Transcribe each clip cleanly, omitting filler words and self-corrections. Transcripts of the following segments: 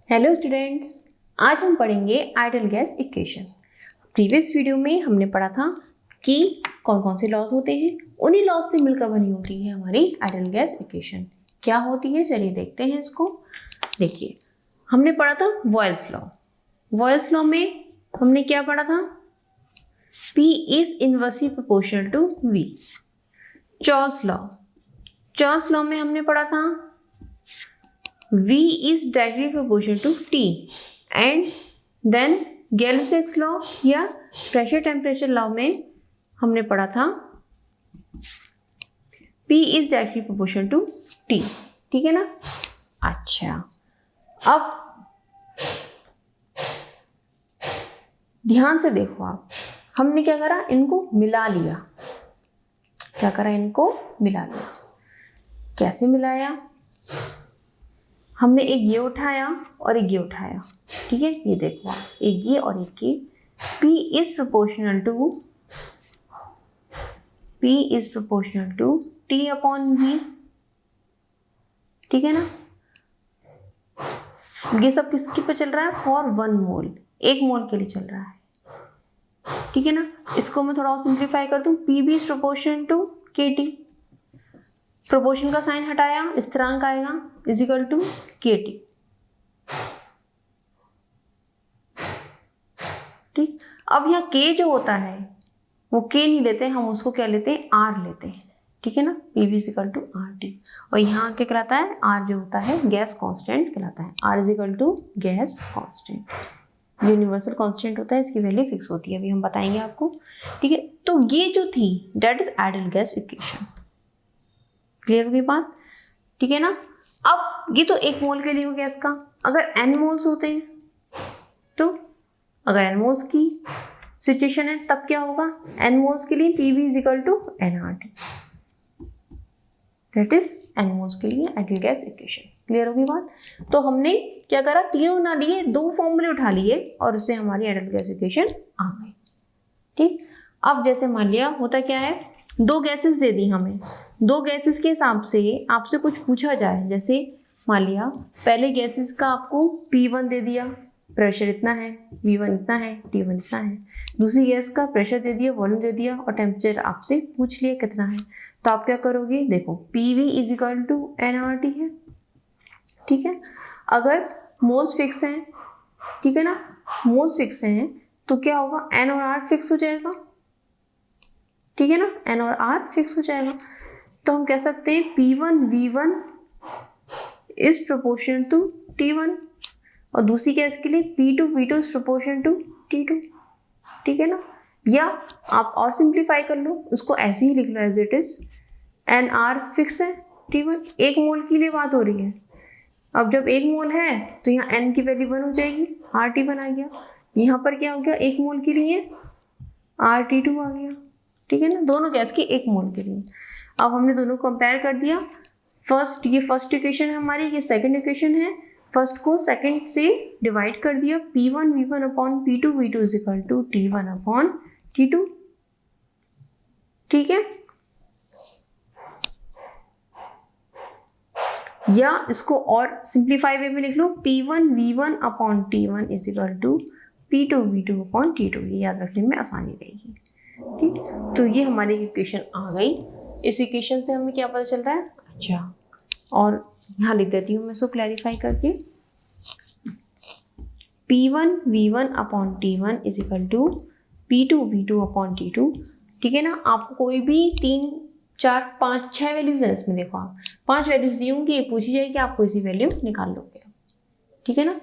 Hello students, आज हम पढ़ेंगे ideal gas equation. Previous video में हमने पढ़ा था कि कौन कौन से लॉज होते हैं, उन्हीं लॉज से मिलकर बनी होती है हमारी आइडियल गैस इक्वेशन। क्या होती है चलिए देखते हैं इसको। देखिए, हमने पढ़ा था बॉयल्स लॉ। बॉयल्स लॉ में हमने क्या पढ़ा था? P is inversely proportional to V। चॉस लॉ में हमने पढ़ा था V is directly proportional to T, and then Gay Lussac's law या प्रेशर टेम्परेचर लॉ में हमने पढ़ा था P is directly proportional to T। ठीक है ना? अच्छा, अब ध्यान से देखो आप, हमने क्या करा? इनको मिला लिया। क्या करा? इनको मिला लिया। कैसे मिलाया? हमने एक ये उठाया और एक ये उठाया। ठीक है, ये देखो आप, एक ये और एक ये। P is proportional to T upon V। ठीक है ना? ये सब किसके पे चल रहा है? फॉर 1 मोल, 1 मोल के लिए चल रहा है। ठीक है ना? इसको मैं थोड़ा और सिंप्लीफाई कर दूं। P भी is proportional to KT। Proportion का साइन हटाया, स्थिरांक आएगा इज इक्वल टू KT। ठीक, अब यहाँ K जो होता है वो K नहीं लेते, हम उसको क्या लेते हैं? R लेते हैं। ठीक है ना? P is equal to RT। और यहाँ क्या कहलाता है? R जो होता है गैस कांस्टेंट कहलाता है। R is equal to gas constant. Universal constant होता है, इसकी वैल्यू फिक्स होती है, अभी हम बताएंगे आपको। ठीक है, तो ये जो थी that is ideal gas equation. Clear हो गई बात? ठीक है ना? अब ये तो 1 मोल के लिए हो गैस का। अगर n मोल्स होते हैं तो अगर n मोल्स की सिचुएशन है तब क्या होगा? n मोल्स के लिए PV is equal to nRT। That is n moles के लिए आइडियल गैस इक्वेशन। क्लियर हो गई बात? तो हमने क्या करा? तीनों ना लिए, 2 फॉर्मूले उठा लिए और उससे हमारी आइडियल गैस इक्वेशन आ गई। ठीक, अब जैसे मान लिया होता क्या है, 2 गैसेस दे दी हमें। 2 गैसेस के हिसाब से आपसे कुछ पूछा जाए, जैसे मान लिया पहले गैसेस का आपको P1 दे दिया, प्रेशर इतना है, V1 इतना है, T1 इतना है। दूसरी गैस का प्रेशर दे दिया, वॉल्यूम दे दिया और टेम्परेचर आपसे पूछ लिया कितना है। तो आप क्या करोगे? देखो, PV is equal to nRT है। ठीक है, अगर मोल्स फिक्स हैं, ठीक है ना, मोल्स फिक्स हैं तो क्या होगा? n और r फिक्स हो जाएगा। ठीक है ना? n और r फिक्स हो जाएगा। तो हम कह सकते हैं P1 V1 is proportional to T1 और दूसरी गैस के लिए P2 V2 is proportional to T2। ठीक है ना? या आप और सिंप्लीफाई कर लो, उसको ऐसे ही लिख लो as it is. n r fix है, T1 1 मोल के लिए बात हो रही है। अब जब 1 मोल है तो यहाँ n की वैल्यू 1 हो जाएगी, RT1 आ गया। यहाँ पर क्या हो गया? 1 मोल के लिए RT2 आ गया। ठीक है ना? दोनों गैस के 1 मोल के लिए। अब हमने दोनों कंपेयर कर दिया। ये फर्स्ट इक्वेशन है हमारी, ये सेकंड इक्वेशन है। फर्स्ट को सेकंड से डिवाइड कर दिया। P1 V1 upon P2 V2 is equal to T1 upon T2। ठीक है, या इसको और सिंप्लीफाई वे में लिख लो, P1 V1 upon T1 is equal to P2 V2 upon T2। ये याद रखने में आसानी रहेगी। ठीक, तो ये हमारी इक्वेशन आ गई। इस इक्वेशन से हमें क्या पता चल रहा है? अच्छा, और यहाँ लिख देती हूँ मैं इसको क्लैरिफाई करके। P1 V1 upon T1 is equal to P2 V2 upon T2। ठीक है ना? आपको कोई भी 3 4 5 6 वैल्यूज है इसमें। देखो, आप 5 वैल्यूज दी होंगी, ये पूछी जाएगी, आपको इसी वैल्यू निकाल लोगे। ठीक है ना?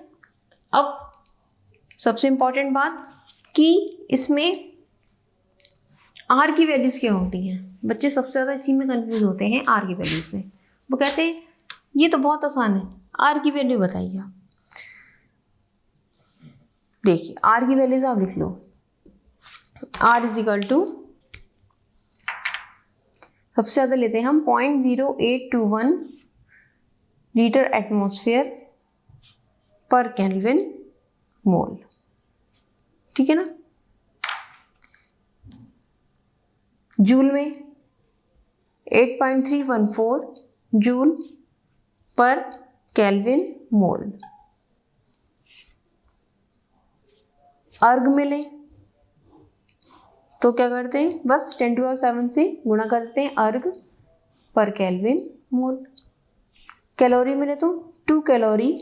अब सबसे इंपॉर्टेंट बात कि इसमें R की वैल्यूज क्या होती हैं? बच्चे सबसे ज़्यादा इसी में कंफ्यूज होते हैं, R की वैल्यूज में। वो कहते हैं ये तो बहुत आसान है, R की वैल्यू बताइए आप। देखिए, R की वैल्यूज आप लिख लो। R इज इक्वल टू, सबसे ज़्यादा लेते हैं हम 0.0821 litre atmosphere per kelvin mole. ठीक है ना? जूल में 8.314 जूल पर केल्विन मोल। अर्ग मिले तो क्या करते हैं, बस 10⁻⁷ से गुणा करते हैं अर्ग पर केल्विन मोल। कैलोरी मिले तो 2 कैलोरी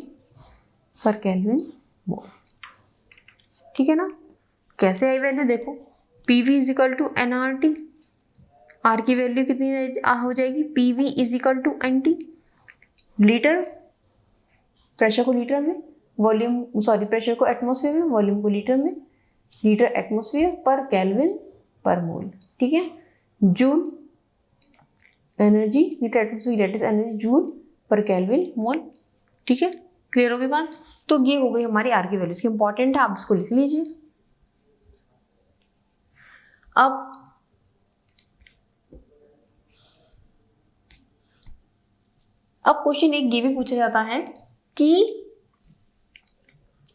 पर केल्विन मोल। ठीक है ना। कैसे आई वैल्यू देखो, PV is equal to NRT, R की वैल्यू कितनी हो जाएगी, PV इज इक्वल टू NT। लीटर, प्रेशर को लीटर में, वॉल्यूम सॉरी प्रेशर को एटमॉस्फेयर में, वॉल्यूम को लीटर में, litre atmosphere per kelvin per mole. ठीक है। Joule energy, litre atmosphere latest energy joule per kelvin mole. ठीक है, क्लियर हो गई बात। तो ये हो गई हमारी आर की वैल्यू, इसकी इंपॉर्टेंट है, आप इसको लिख लीजिए। अब क्वेश्चन एक ये भी पूछा जाता है कि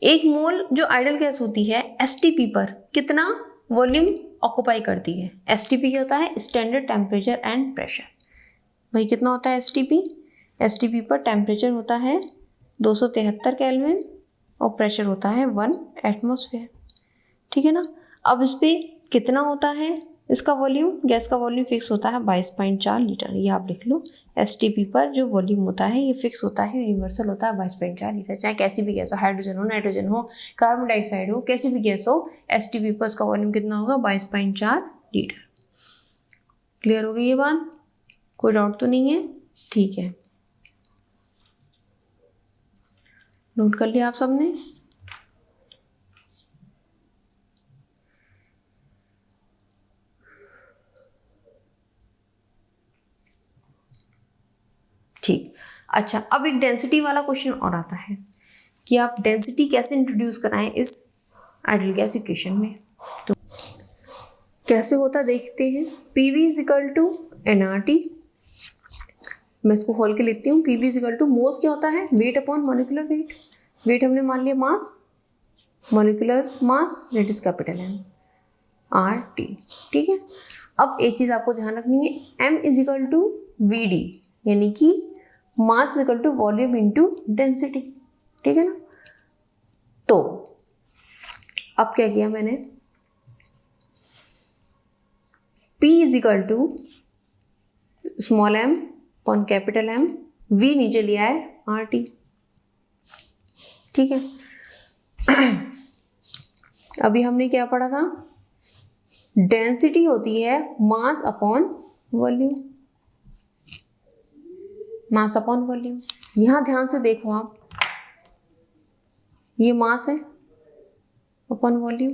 एक मोल जो आइडल गैस होती है एसटीपी पर कितना वॉल्यूम ऑक्युपाई करती है। एसटीपी क्या होता है, स्टैंडर्ड टेम्परेचर एंड प्रेशर। भाई कितना होता है एसटीपी, एसटीपी पर टेम्परेचर होता है 273 केल्विन और प्रेशर होता है 1 एटमॉस्फेयर। ठीक है ना। अब इस पे कितना होता है इसका वॉल्यूम, गैस का वॉल्यूम फिक्स होता है 22.4 लीटर। ये आप लिख लो, एसटीपी पर जो वॉल्यूम होता है ये फिक्स होता है, यूनिवर्सल होता है 22.4 लीटर। चाहे कैसी भी गैस हो, हाइड्रोजन हो, नाइट्रोजन हो, कार्बन डाइऑक्साइड हो, कैसी भी गैस हो, एसटीपी पर उसका वॉल्यूम कितना होगा 22.4 लीटर। क्लियर हो गई ये बात, कोई डाउट तो नहीं है। ठीक है, नोट कर लिया आप सबने। ठीक, अच्छा अब एक डेंसिटी वाला क्वेश्चन और आता है कि आप डेंसिटी कैसे इंट्रोड्यूस कराएं इस आइडियल गैस इक्वेशन में। तो कैसे होता देखते हैं। PV is equal to NRT, मैं इसको खोल के लिखती हूँ। PV is equal to moles क्या होता है, weight upon molecular weight. Weight हमने मान लिया mass, molecular mass that is capital M RT। ठीक है। अब एक चीज आपको ध्यान रखनी है, M is equal to VD, यानी कि mass is equal to volume into density. ठीक है ना। तो अब क्या किया मैंने, P is equal to small m upon capital M, V नीचे लिया है RT। ठीक है। अभी हमने क्या पढ़ा था, डेंसिटी होती है mass upon volume, mass upon volume. यहां ध्यान से देखो आप, ये मास है अपॉन वॉल्यूम,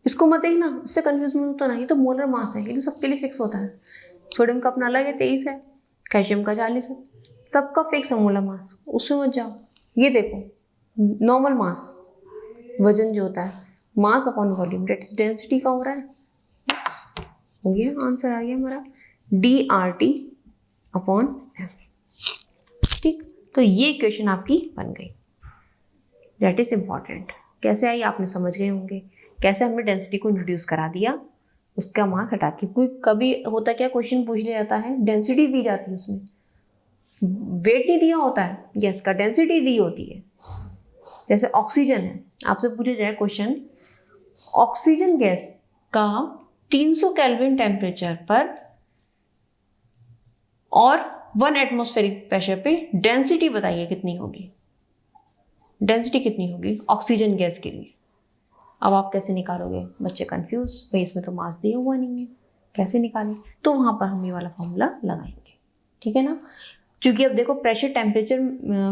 इसको मत देखना, इससे कंफ्यूज मत होता ना, ये तो मोलर मास है, ये तो सबके लिए फिक्स होता है। सोडियम का अपना अलग है 23 है, कैल्शियम का 40 है, सबका फिक्स है मोलर मास, उसमें मत जाओ। ये देखो नॉर्मल मास, वजन जो होता है, mass upon volume that is density का हो रहा है। बस हो गया, आंसर आ गया हमारा DRT अपॉन M। ठीक, तो ये इक्वेशन आपकी बन गई, दैट इज इम्पॉर्टेंट। कैसे आई आपने समझ गए होंगे, कैसे हमने डेंसिटी को इंट्रोड्यूस करा दिया, उसका मास हटा के। कोई कभी होता क्या, क्वेश्चन पूछ लिया जाता है, डेंसिटी दी जाती है, उसमें वेट नहीं दिया होता है गैस का, डेंसिटी दी होती है। जैसे ऑक्सीजन है, आपसे पूछा जाए क्वेश्चन, ऑक्सीजन गैस का 300 केल्विन टेम्परेचर पर और 1 एटमॉस्फेरिक प्रेशर पे डेंसिटी बताइए कितनी होगी, डेंसिटी कितनी होगी ऑक्सीजन गैस के लिए। अब आप कैसे निकालोगे, बच्चे कंफ्यूज, भाई इसमें तो मास दिया हुआ नहीं है, कैसे निकालें। तो वहां पर हम ये वाला फॉर्मूला लगाएंगे। ठीक है ना। क्योंकि अब देखो प्रेशर टेम्परेचर,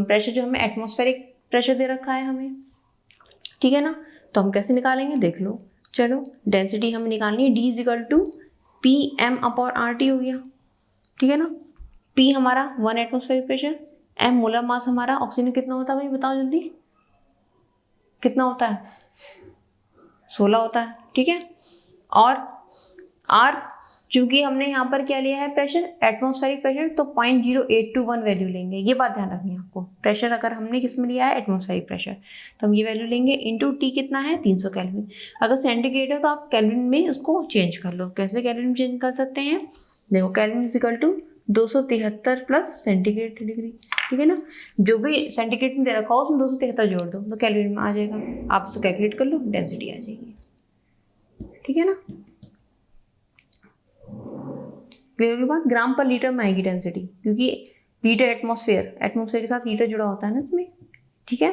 प्रेशर जो हमें एटमॉस्फेरिक प्रेशर दे रखा है हमें, ठीक है ना, तो हम कैसे निकालेंगे देख लो। चलो डेंसिटी हमें निकालनी है, D is equal to PM upon RT हो गया। ठीक है ना। P हमारा 1 atmospheric pressure, M molar mass हमारा, ऑक्सीजन कितना होता है भाई बताओ जल्दी, कितना होता है 16 होता है। ठीक है। और R चूंकि हमने यहाँ पर क्या लिया है प्रेशर, एटमॉस्फेरिक प्रेशर, तो 0.0821 वैल्यू लेंगे। ये बात ध्यान रखनी है आपको, प्रेशर अगर हमने किस में लिया है एटमॉस्फेरिक प्रेशर, तो हम ये वैल्यू लेंगे इंटू T कितना है 300 केल्विन। अगर सेंटीग्रेड है तो आप केल्विन में उसको चेंज कर लो। कैसे केल्विन में चेंज कर सकते हैं, देखो kelvin is equal to 273 plus centigrade degree. ठीक है ना। जो भी सेंटीग्रेड में दे रखा हो उसमें 273 जोड़ दो तो केल्विन में आ जाएगा, आप उसको कैलकुलेट कर लो, डेंसिटी आ जाएगी। ठीक है ना। क्लियर होगी बात। ग्राम पर लीटर में आएगी डेंसिटी, क्योंकि लीटर एटमॉस्फेयर के साथ लीटर जुड़ा होता है ना इसमें, ठीक है।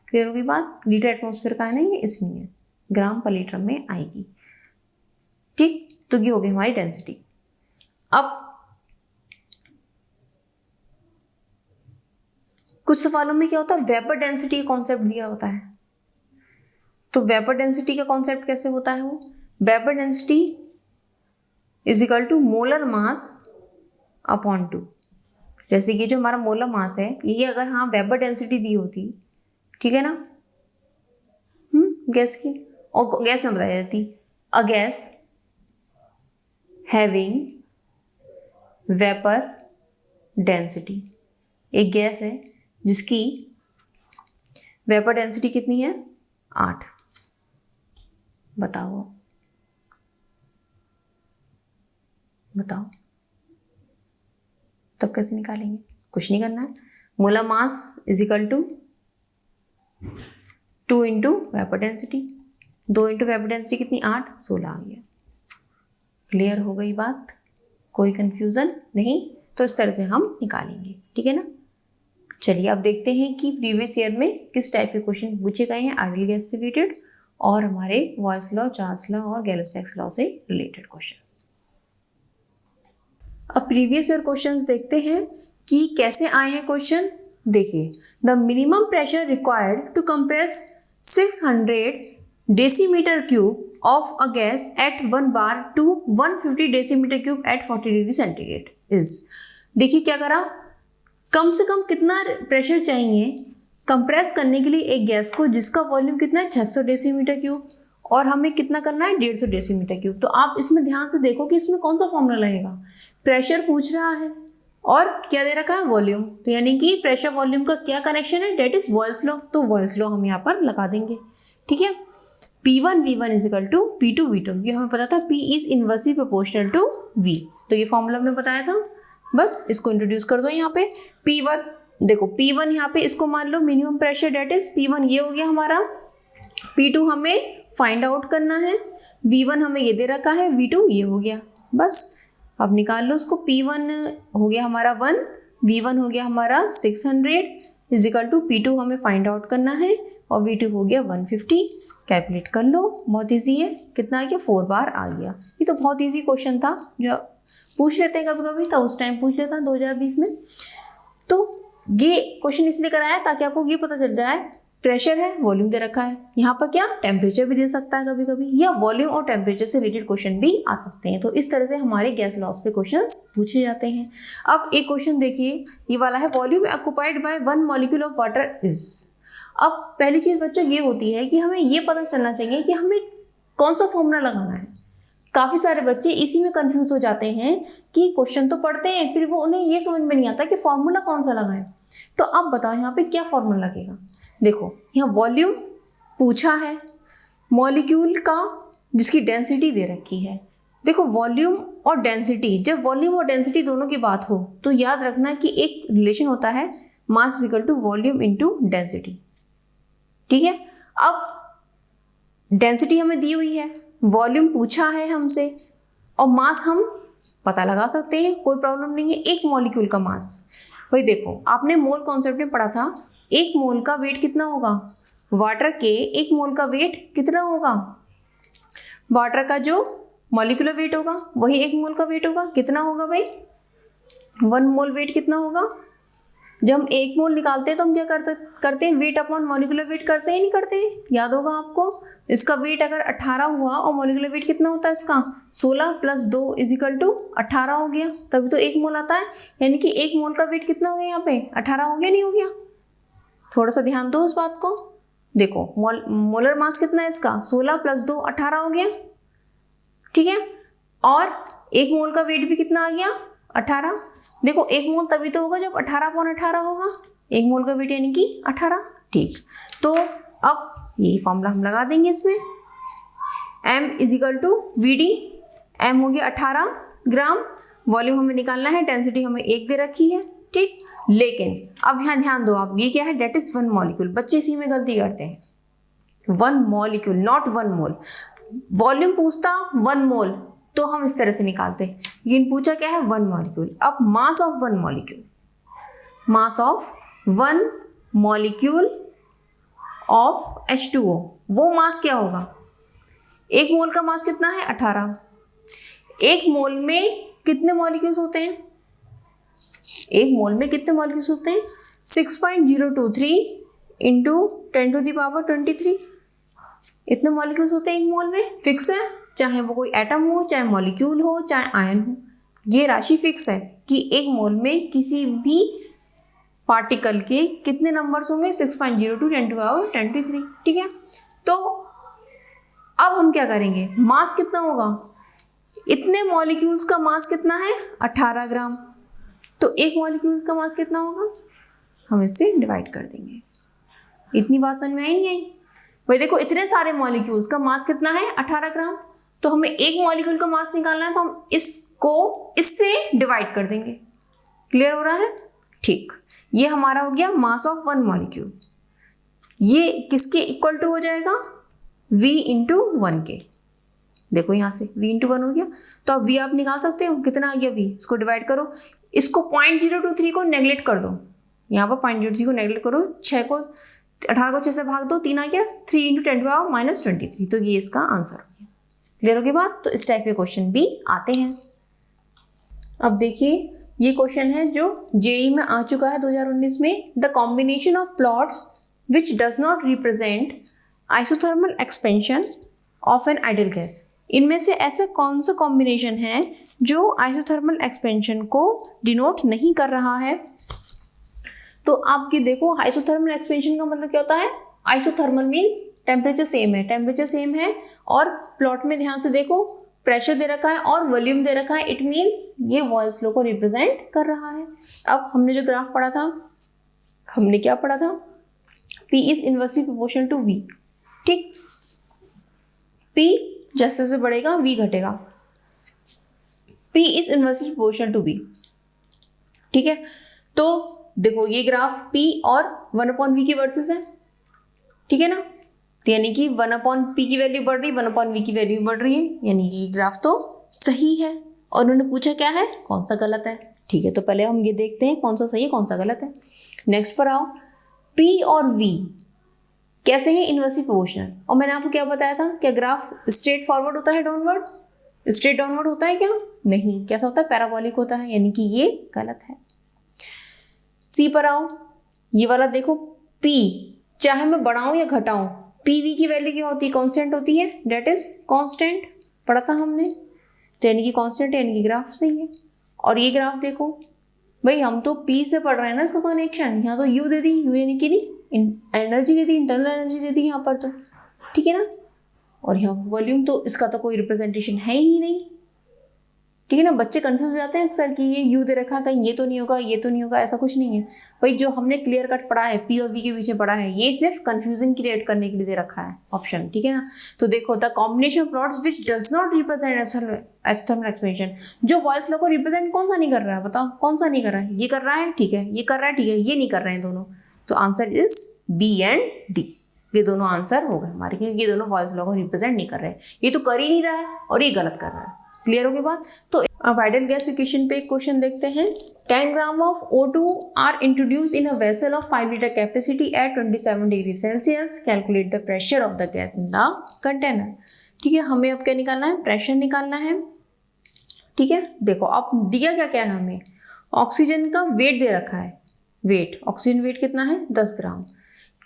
क्लियर होगी बात। लीटर एटमॉस्फेयर का है ना ये, इसलिए ग्राम पर लीटर में आएगी, ठीक। तो ये हो गई हमारी डेंसिटी। अब कुछ सवालों में क्या होता है, वेपर डेंसिटी का कॉन्सेप्ट दिया होता है। तो वेपर डेंसिटी का कॉन्सेप्ट कैसे होता है वो, vapour density is equal to molar mass upon 2। जैसे कि जो हमारा मोलर मास है, यही अगर हाँ वेपर डेंसिटी दी होती, ठीक है ना, गैस की, और गैस ना बताई जाती, a gas having vapour density, एक गैस है जिसकी वेपर डेंसिटी कितनी है, 8। बताओ तब कैसे निकालेंगे, कुछ नहीं करना है। Molar mass is equal to 2 into vapour density, 2 into vapour density कितनी, 8, 16 आ गया। क्लियर हो गई बात, कोई कंफ्यूजन नहीं। तो इस तरह से हम निकालेंगे, ठीक है ना। चलिए अब देखते हैं कि प्रीवियस ईयर में किस टाइप के क्वेश्चन पूछे गए हैं आइडियल गैस से रिलेटेड, और हमारे वॉयस लॉ, चार्ल्स लॉ और गैलो-सैक्स लॉ से रिलेटेड क्वेश्चन। अब प्रीवियस ईयर क्वेश्चंस देखते हैं कि कैसे आए हैं क्वेश्चन। देखिए, the minimum pressure required to compress 600 decimetre cube of a gas at 1 bar to 150 decimetre cube at 40 degree centigrade is. देखिए क्या करा, कम से कम कितना प्रेशर चाहिए कंप्रेस करने के लिए एक गैस को जिसका वॉल्यूम कितना है, 600 डेसीमीटर क्यूब, और हमें कितना करना है, 150 डेसीमीटर क्यूब। तो आप इसमें ध्यान से देखो कि इसमें कौन सा फॉर्मूला लगेगा। प्रेशर पूछ रहा है और क्या दे रखा है, वॉल्यूम। तो यानी कि प्रेशर वॉल्यूम का क्या कनेक्शन है, डेट इज वॉल्स लॉ। तो वॉल्स लॉ हम यहाँ पर लगा देंगे, ठीक है। P1 V1 is equal to P2 V2, ये हमें पता था, P is inversely proportional to V, तो ये फॉर्मूला हमने बताया था। बस इसको इंट्रोड्यूस कर दो यहाँ पे। P1 देखो, P1 यहाँ पे इसको मान लो minimum pressure, that is P1 ये हो गया हमारा, P2 हमें फाइंड आउट करना है, V1 हमें ये दे रखा है, V2 ये हो गया। बस अब निकाल लो उसको। P1 हो गया हमारा 1, V1 हो गया हमारा 600 इज इक्वल टू P2 हमें फाइंड आउट करना है, और V2 हो गया 150। कैलकुलेट कर लो, बहुत ईजी है। कितना आ गया, 4 बार आ गया। ये तो बहुत ईजी क्वेश्चन था, जो पूछ लेते हैं कभी कभी, तो उस टाइम पूछ लेता 2020 में। तो ये क्वेश्चन इसलिए कराया ताकि आपको ये पता चल जाए, प्रेशर है, वॉल्यूम दे रखा है, यहाँ पर क्या टेम्परेचर भी दे सकता है कभी कभी, या वॉल्यूम और टेम्परेचर से रिलेटेड क्वेश्चन भी आ सकते हैं। तो इस तरह से हमारे गैस लॉस पे क्वेश्चंस पूछे जाते हैं। अब एक क्वेश्चन देखिए, ये वाला है, volume occupied by 1 molecule of water is. अब पहली चीज बच्चों ये होती है कि हमें ये पता चलना चाहिए कि हमें कौन सा फॉर्मूला लगाना है। काफ़ी सारे बच्चे इसी में कंफ्यूज हो जाते हैं कि क्वेश्चन तो पढ़ते हैं, फिर वो उन्हें ये समझ में नहीं आता कि फॉर्मूला कौन सा लगाएं। तो अब बताओ यहाँ पे क्या फॉर्मूला लगेगा। देखो यहाँ वॉल्यूम पूछा है, मॉलिक्यूल का जिसकी डेंसिटी दे रखी है। देखो वॉल्यूम और डेंसिटी, जब वॉल्यूम और डेंसिटी दोनों की बात हो तो याद रखना कि एक रिलेशन होता है, mass is equal to volume into density, ठीक है। अब डेंसिटी हमें दी हुई है, वॉल्यूम पूछा है हमसे, और मास हम पता लगा सकते हैं, कोई प्रॉब्लम नहीं है। एक मॉलिक्यूल का मास, भाई देखो आपने मोल कॉन्सेप्ट में पढ़ा था, एक मोल का वेट कितना होगा, वाटर के एक मोल का वेट कितना होगा, वाटर का जो मॉलिक्यूलर वेट होगा वही एक मोल का वेट होगा। कितना होगा भाई, 1 मोल वेट कितना होगा। जब हम 1 मोल निकालते हैं तो हम क्या करते हैं, वेट अपॉन मॉलिक्यूलर वेट करते हैं, नहीं करते हैं, याद होगा आपको। इसका वेट अगर 18 हुआ और मॉलिक्यूलर वेट कितना होता है इसका, 16 + 2 इज इक्वल टू 18 हो गया, तभी तो 1 मोल आता है। यानी कि 1 मोल का वेट कितना हो गया यहाँ पे, 18 हो गया, नहीं हो गया। थोड़ा सा ध्यान दो उस बात को। देखो मोलर मास कितना है इसका, 16 + 2 18 हो गया, ठीक है। और 1 मोल का वेट भी कितना आ गया, 18। देखो 1 मोल तभी तो होगा जब 18/18 होगा, 1 मोल का वेट यानी कि 18, ठीक। तो अब यही फॉर्मूला हम लगा देंगे इसमें, m is equal to VD, m हो गया 18 ग्राम, वॉल्यूम हमें निकालना है, डेंसिटी हमें 1 दे रखी है, ठीक। लेकिन अब यहाँ ध्यान दो आप, ये क्या है, डेट इज 1 मॉलिक्यूल। बच्चे इसी में गलती करते हैं, 1 मॉलिक्यूल नॉट 1 मोल। वॉल्यूम पूछता 1 मोल तो हम इस तरह से निकालते, लेकिन पूछा क्या है 1 मॉलिक्यूल। अब mass of 1 molecule, mass of 1 molecule of H2O, वो मास क्या होगा? 1 मोल का मास कितना है? 18। 1 मोल में कितने मॉलिक्यूल्स होते हैं? 1 मोल में कितने मॉलिक्यूल्स होते हैं? 6.023 इंटू 10⁻23, इतने मॉलिक्यूल्स होते हैं 1 मोल में। फिक्स है, चाहे वो कोई एटम हो, चाहे मॉलिक्यूल हो, चाहे आयन हो, ये राशि फिक्स है कि 1 मोल में किसी भी पार्टिकल के कितने नंबर्स होंगे? 6.02 10⁻23। ठीक है, तो अब हम क्या करेंगे? मास कितना होगा? इतने मॉलिक्यूल्स का मास कितना है? 18 ग्राम। तो 1 मॉलिक्यूल्स का मास कितना होगा? हम इससे डिवाइड कर देंगे। इतनी बात समझ में आई नहीं आई? भाई देखो, इतने सारे मॉलिक्यूल्स का मास कितना है? 18 ग्राम। तो हमें 1 मॉलिक्यूल का मास निकालना है, तो हम इसको इससे डिवाइड कर देंगे। क्लियर हो रहा है? ठीक, ये हमारा हो गया मास ऑफ 1 मॉलिक्यूल। ये किसके इक्वल टू हो जाएगा? V इंटू 1 के। देखो यहाँ से V इंटू 1 हो गया, तो अब V आप निकाल सकते हो, कितना आ गया V? इसको डिवाइड करो, इसको 0.023 को नेगलेक्ट कर दो, यहाँ पर 0.03 को नेगलेक्ट करो, 18 को 6 से भाग दो, 3 आ गया, 3 इंटू 10⁻23। तो ये इसका आंसर हो गया। क्लियर हो गई बात? तो इस टाइप के क्वेश्चन भी आते हैं। अब देखिए, ये क्वेश्चन है जो जेईई में आ चुका है 2019 में। The combination of plots which does not represent isothermal expansion of an ideal gas. इनमें से ऐसा कौन सा कॉम्बिनेशन है जो आइसोथर्मल एक्सपेंशन को डिनोट नहीं कर रहा है? तो आप ये देखो, आइसोथर्मल एक्सपेंशन का मतलब क्या होता है? आइसोथर्मल मीन्स टेम्परेचर सेम है, टेम्परेचर सेम है, और प्लॉट में ध्यान से देखो, प्रेशर दे रखा है और वॉल्यूम दे रखा है। इट मीन्स ये वॉइस लो को रिप्रेजेंट कर रहा है। अब हमने जो ग्राफ पढ़ा था, हमने क्या पढ़ा था? P is inversely proportional to V। ठीक, P जैसे जैसे बढ़ेगा V घटेगा। P is inversely proportional to V। ठीक है, तो देखो ये ग्राफ P और 1/V की वर्सेस है। ठीक है ना, तो यानी कि 1/P की वैल्यू बढ़ रही, 1/V की वैल्यू बढ़ रही है, यानी ये ग्राफ तो सही है। और उन्होंने पूछा क्या है, कौन सा गलत है। ठीक है, तो पहले हम ये देखते हैं कौन सा सही है, कौन सा गलत है। नेक्स्ट पर आओ, P और V कैसे हैं? Inversely proportional. और मैंने आपको क्या बताया था? क्या ग्राफ स्ट्रेट फॉरवर्ड होता है, डाउनवर्ड? स्ट्रेट डाउनवर्ड होता है क्या? नहीं, कैसा होता है? पैराबोलिक होता है, यानी कि ये गलत है। सी पर आओ, ये वाला देखो, P चाहे मैं बढ़ाऊं या घटाऊं, PV की वैल्यू क्या होती है? कांस्टेंट होती है, डेट इज कांस्टेंट, पढ़ा था हमने। तो यानी कि कांस्टेंट, यानी कि ग्राफ सही है। और ये ग्राफ देखो भाई, हम तो P से पढ़ रहे हैं ना इसका कनेक्शन, यहाँ तो U दे दी, U यानी कि एनर्जी दे दी, इंटरनल एनर्जी दे दी यहाँ पर, तो ठीक है ना। और यहाँ वॉल्यूम, तो इसका तो कोई रिप्रेजेंटेशन है ही नहीं। ठीक है ना, बच्चे कंफ्यूज हो जाते हैं अक्सर कि ये U दे रखा है, कहीं ये तो नहीं होगा, ये तो नहीं होगा, ऐसा कुछ नहीं है भाई। जो हमने क्लियर कट पढ़ा है, P और V के पीछे पढ़ा है, ये सिर्फ कंफ्यूजन क्रिएट करने के लिए दे रखा है ऑप्शन। ठीक है ना, तो देखो, the combination plots which does not represent isothermal expansion. जो वॉइस लॉ को रिप्रेजेंट कौन सा नहीं कर रहा है? बताओ कौन सा नहीं कर रहा है? ये कर रहा है, ठीक है, ये कर रहा है, ठीक है, ये नहीं कर रहे हैं दोनों। तो answer is B and D। ये दोनों आंसर हो गए हमारे, क्योंकि ये दोनों वॉइस लॉ को रिप्रेजेंट नहीं कर रहे हैं। ये तो कर ही नहीं रहा है और ये गलत कर रहा है। क्लियर हो गई बात? तो अब आइडियल गैस इक्वेशन पे एक क्वेश्चन देखते हैं। 10 gram of O2 are introduce in a vessel of 5 litre capacity at 27 degree Celsius. Calculate the pressure of the gas in the container. ठीक है, हमें अब क्या निकालना है? प्रेशर निकालना है। ठीक है, देखो अब दिया क्या क्या है हमें? ऑक्सीजन का वेट दे रखा है, वेट, ऑक्सीजन वेट कितना है? 10 ग्राम।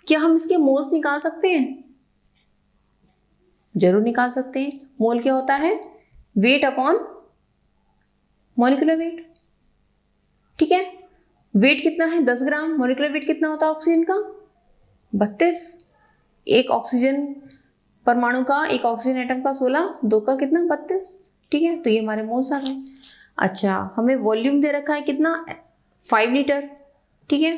क्या हम इसके मोल्स निकाल सकते हैं? जरूर निकाल सकते हैं। मोल क्या होता है? Weight upon molecular wait. ठीक है, वेट कितना है? 10 ग्राम। मॉलिक्यूलर वेट कितना होता है ऑक्सीजन का? 32। एक ऑक्सीजन परमाणु का, एक ऑक्सीजन एटम का 16, दो का कितना? 32। ठीक है, तो ये हमारे मोल्स आ गए। अच्छा, हमें वॉल्यूम दे रखा है कितना? 5 लीटर। ठीक है,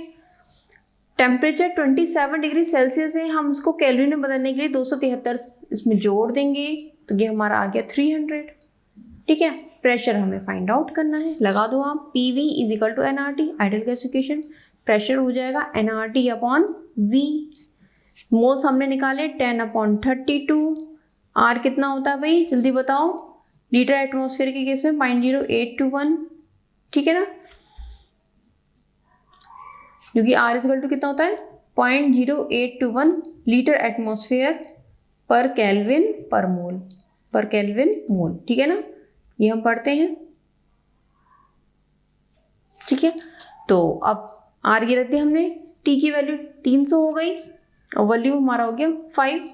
टेम्परेचर 27 डिग्री सेल्सियस है, हम इसको कैलोरी में बदलने के लिए 273 इसमें जोड़ देंगे, तो ये हमारा आ गया 300। ठीक है, प्रेशर हमें फाइंड आउट करना है, लगा दो आप, PV is equal to NRT, ideal gas equation. Pressure हो जाएगा NRT अपॉन V। मोल्स हमने निकाले 10/32, आर कितना होता है भाई, जल्दी बताओ। लीटर एटमॉस्फेयर के केस में 0.0821, ठीक है ना, क्योंकि आर इजकल टू कितना होता है 0.0821 litre atmosphere per kelvin per मोल, पर केल्विन मोल, ठीक है ना, ये हम पढ़ते हैं, ठीक है। तो अब आर की रख दी हमने, टी की वैल्यू 300 हो गई और वॉल्यूम हमारा हो गया 5।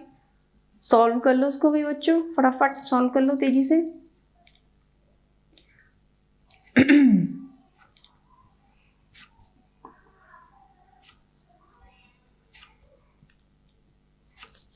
सॉल्व कर लो उसको भी बच्चों, फटाफट सॉल्व कर लो तेजी से।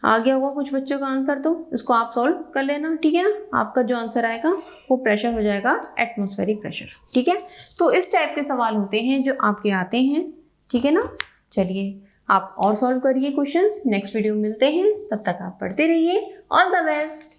आ गया होगा कुछ बच्चों का आंसर, तो इसको आप सॉल्व कर लेना, ठीक है ना। आपका जो आंसर आएगा वो प्रेशर हो जाएगा एटमॉस्फेरिक प्रेशर, ठीक है। तो इस टाइप के सवाल होते हैं जो आपके आते हैं, ठीक है ना। चलिए आप और सॉल्व करिए क्वेश्चंस, नेक्स्ट वीडियो में मिलते हैं, तब तक आप पढ़ते रहिए। All the best.